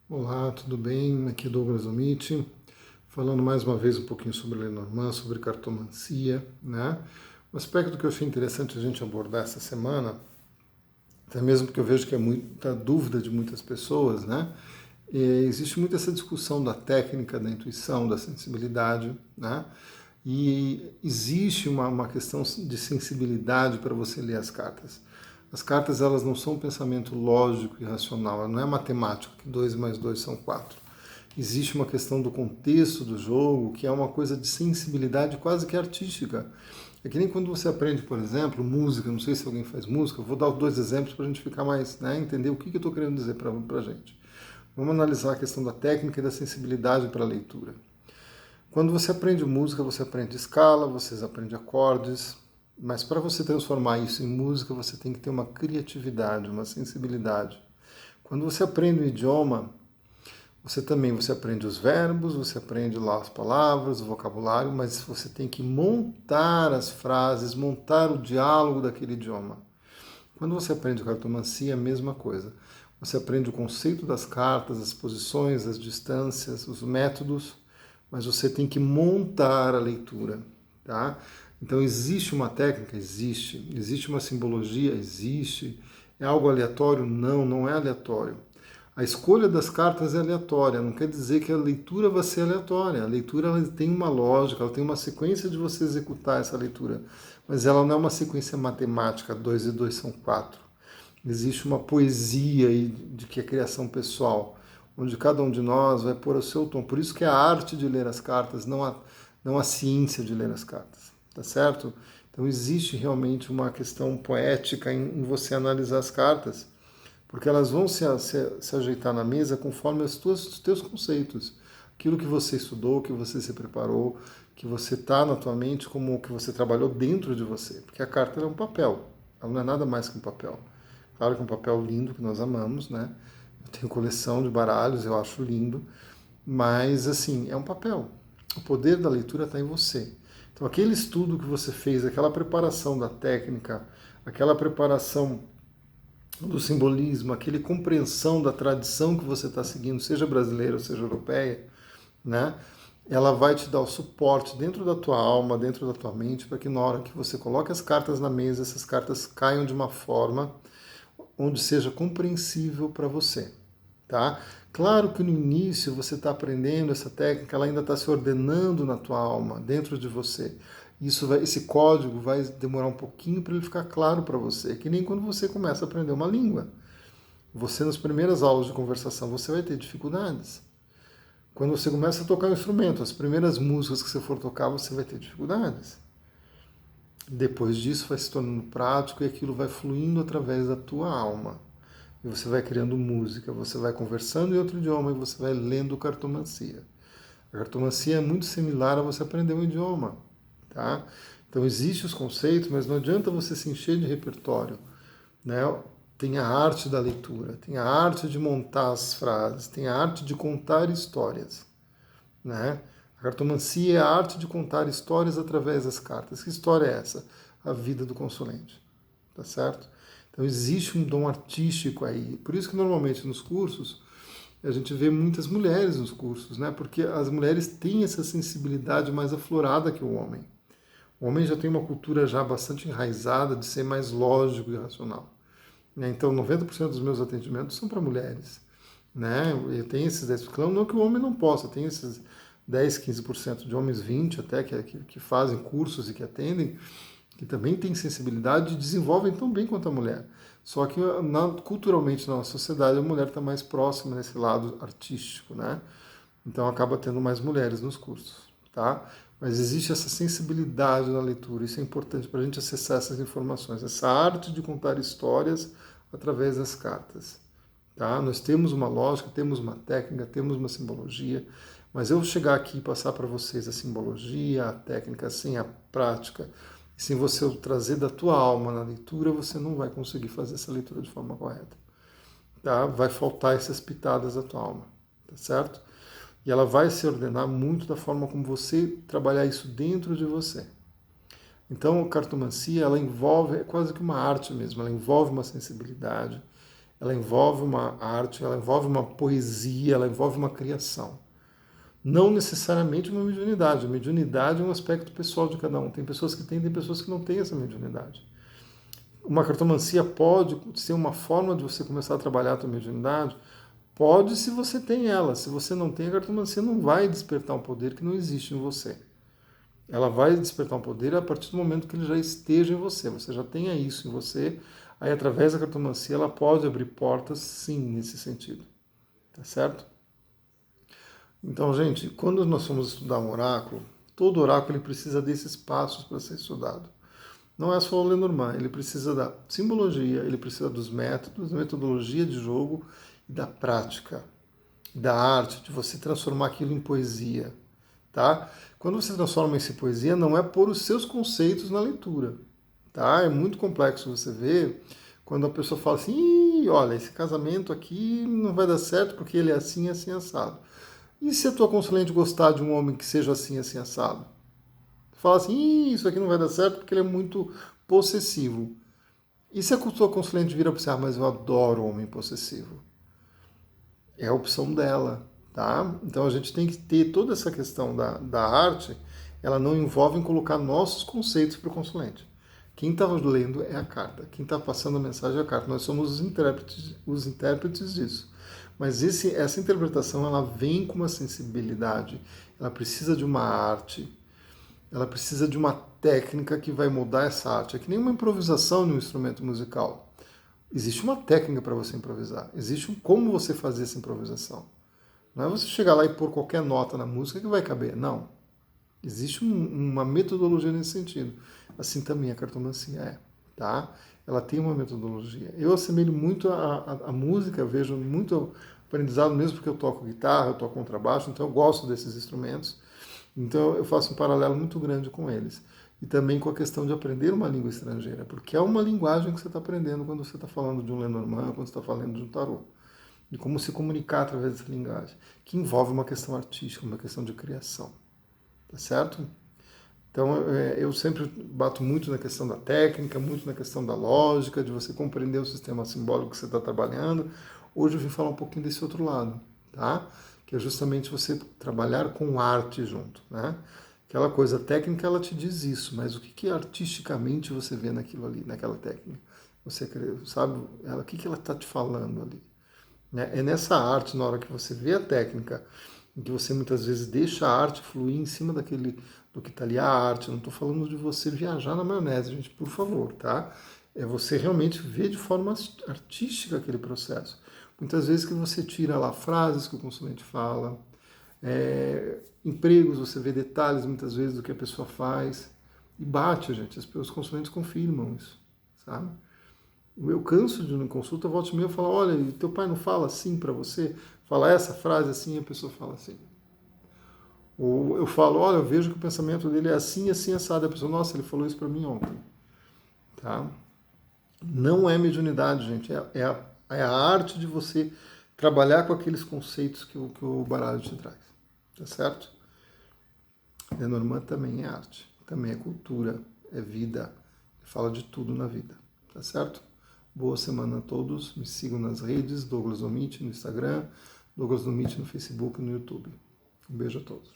Olá, tudo bem? Aqui é Douglas Omiti, falando mais uma vez um pouquinho sobre Lenormand, sobre cartomancia, né? Um aspecto que eu achei interessante a gente abordar essa semana, até mesmo porque eu vejo que é muita dúvida de muitas pessoas, né? Existe muito essa discussão da técnica, da intuição, da sensibilidade, né? E existe uma questão de sensibilidade para você ler as cartas. As cartas, elas não são um pensamento lógico e racional, ela não é matemática, que 2 mais 2 são 4. Existe uma questão do contexto do jogo, que é uma coisa de sensibilidade quase que artística. É que nem quando você aprende, por exemplo, música, não sei se alguém faz música, eu vou dar dois exemplos para a gente ficar mais, né, entender o que eu estou querendo dizer para a gente. Vamos analisar a questão da técnica e da sensibilidade para a leitura. Quando você aprende música, você aprende escala, você aprende acordes, mas para você transformar isso em música, você tem que ter uma criatividade, uma sensibilidade. Quando você aprende o idioma, você aprende os verbos, você aprende lá as palavras, o vocabulário, mas você tem que montar as frases, montar o diálogo daquele idioma. Quando você aprende cartomancia, é a mesma coisa. Você aprende o conceito das cartas, as posições, as distâncias, os métodos, mas você tem que montar a leitura, tá? Então existe uma técnica? Existe. Existe uma simbologia? Existe. É algo aleatório? Não, não é aleatório. A escolha das cartas é aleatória, não quer dizer que a leitura vai ser aleatória. A leitura ela tem uma lógica, ela tem uma sequência de você executar essa leitura, mas ela não é uma sequência matemática, 2 e 2 são 4. Existe uma poesia aí de que é criação pessoal, onde cada um de nós vai pôr o seu tom. Por isso que é a arte de ler as cartas, não a ciência de ler as cartas, tá certo? Então existe realmente uma questão poética em você analisar as cartas, porque elas vão se ajeitar na mesa conforme os teus conceitos, aquilo que você estudou, que você se preparou, que você está na tua mente, como que você trabalhou dentro de você, porque a carta é um papel, ela não é nada mais que um papel. Claro que é um papel lindo que nós amamos, né? Eu tenho coleção de baralhos, eu acho lindo, mas assim, é um papel. O poder da leitura está em você. Então, aquele estudo que você fez, aquela preparação da técnica, aquela preparação do simbolismo, aquela compreensão da tradição que você está seguindo, seja brasileira ou seja europeia, né? Ela vai te dar o suporte dentro da tua alma, dentro da tua mente, para que na hora que você coloque as cartas na mesa, essas cartas caiam de uma forma onde seja compreensível para você, tá? Claro que no início você está aprendendo essa técnica, ela ainda está se ordenando na tua alma, dentro de você. Esse código vai demorar um pouquinho para ele ficar claro para você, que nem quando você começa a aprender uma língua. Você, nas primeiras aulas de conversação, você vai ter dificuldades. Quando você começa a tocar um instrumento, as primeiras músicas que você for tocar, você vai ter dificuldades. Depois disso, vai se tornando prático e aquilo vai fluindo através da tua alma. E você vai criando música, você vai conversando em outro idioma e você vai lendo cartomancia. A cartomancia é muito similar a você aprender um idioma, tá? Então existem os conceitos, mas não adianta você se encher de repertório, né? Tem a arte da leitura, tem a arte de montar as frases, tem a arte de contar histórias, né? A cartomancia é a arte de contar histórias através das cartas. Que história é essa? A vida do consulente, tá certo? Então existe um dom artístico aí. Por isso que normalmente nos cursos a gente vê muitas mulheres nos cursos, né? Porque as mulheres têm essa sensibilidade mais aflorada que o homem. O homem já tem uma cultura já bastante enraizada de ser mais lógico e racional, né? Então 90% dos meus atendimentos são para mulheres, né? Eu tenho esses 10%, não que o homem não possa, tem esses 10, 15% de homens, 20 até, que fazem cursos e que atendem, que também têm sensibilidade e desenvolvem tão bem quanto a mulher. Só que culturalmente na nossa sociedade a mulher está mais próxima nesse lado artístico, né? Então acaba tendo mais mulheres nos cursos, tá? Mas existe essa sensibilidade na leitura, isso é importante para a gente acessar essas informações, essa arte de contar histórias através das cartas. Tá? Nós temos uma lógica, temos uma técnica, temos uma simbologia, mas eu chegar aqui e passar para vocês a simbologia, a técnica, sem a prática, sem você trazer da tua alma na leitura, você não vai conseguir fazer essa leitura de forma correta. Tá? Vai faltar essas pitadas da tua alma, tá certo? E ela vai se ordenar muito da forma como você trabalhar isso dentro de você. Então, a cartomancia, ela envolve, é quase que uma arte mesmo, ela envolve uma sensibilidade, ela envolve uma arte, ela envolve uma poesia, ela envolve uma criação. Não necessariamente uma mediunidade. A mediunidade é um aspecto pessoal de cada um. Tem pessoas que têm, tem pessoas que não têm essa mediunidade. Uma cartomancia pode ser uma forma de você começar a trabalhar a sua mediunidade? Pode, se você tem ela. Se você não tem, a cartomancia não vai despertar um poder que não existe em você. Ela vai despertar um poder a partir do momento que ele já esteja em você. Você já tenha isso em você. Aí, através da cartomancia, ela pode abrir portas, sim, nesse sentido. Tá certo? Então, gente, quando nós formos estudar um oráculo, todo oráculo ele precisa desses passos para ser estudado. Não é só o Lenormand, ele precisa da simbologia, ele precisa dos métodos, da metodologia de jogo e da prática, da arte, de você transformar aquilo em poesia. Tá? Quando você transforma isso em poesia, não é pôr os seus conceitos na leitura. Tá? É muito complexo você ver quando a pessoa fala assim, Ih, olha, esse casamento aqui não vai dar certo porque ele é assim, assim, assado. E se a tua consulente gostar de um homem que seja assim, assim, assado? Fala assim, Ih, isso aqui não vai dar certo porque ele é muito possessivo. E se a tua consulente vira para você, mas eu adoro homem possessivo? É a opção dela, tá? Então a gente tem que ter toda essa questão da arte, ela não envolve em colocar nossos conceitos para o consulente. Quem está lendo é a carta, quem está passando a mensagem é a carta. Nós somos os intérpretes disso. Mas essa interpretação ela vem com uma sensibilidade, ela precisa de uma arte, ela precisa de uma técnica que vai mudar essa arte. É que nem uma improvisação no instrumento musical. Existe uma técnica para você improvisar, existe como você fazer essa improvisação. Não é você chegar lá e pôr qualquer nota na música que vai caber, não. Existe uma metodologia nesse sentido. Assim também a cartomancia é, tá? Ela tem uma metodologia. Eu assemelho muito a música, vejo muito aprendizado mesmo porque eu toco guitarra, eu toco contrabaixo, então eu gosto desses instrumentos. Então eu faço um paralelo muito grande com eles. E também com a questão de aprender uma língua estrangeira, porque é uma linguagem que você está aprendendo quando você está falando de um Lenormand, quando você está falando de um tarô. E como se comunicar através dessa linguagem, que envolve uma questão artística, uma questão de criação. Tá certo? Então eu sempre bato muito na questão da técnica, muito na questão da lógica, de você compreender o sistema simbólico que você está trabalhando. Hoje eu vim falar um pouquinho desse outro lado, tá? Que é justamente você trabalhar com arte junto, né? Aquela coisa técnica, ela te diz isso, mas o que artisticamente você vê naquilo ali, naquela técnica? Você sabe, o que ela está te falando ali? Né? É nessa arte, na hora que você vê a técnica, em que você muitas vezes deixa a arte fluir em cima do que está ali a arte. Eu não estou falando de você viajar na maionese, gente, por favor, tá? É você realmente ver de forma artística aquele processo. Muitas vezes que você tira lá frases que o consulente fala, empregos, você vê detalhes muitas vezes do que a pessoa faz, e bate, gente, os consulentes confirmam isso, sabe? Eu canso de uma consulta, volta e meia e falo, olha, teu pai não fala assim para você? Fala essa frase assim, e a pessoa fala assim. Ou eu falo, olha, eu vejo que o pensamento dele é assim, assim, assado. A pessoa, nossa, ele falou isso para mim ontem. Tá? Não é mediunidade, gente. É a arte de você trabalhar com aqueles conceitos que o baralho te traz. Tá certo? Lenormand também é arte, também é cultura, é vida. Fala de tudo na vida. Tá certo? Boa semana a todos. Me sigam nas redes, Douglas Omit no Instagram, Douglas Omit no Facebook e no YouTube. Um beijo a todos.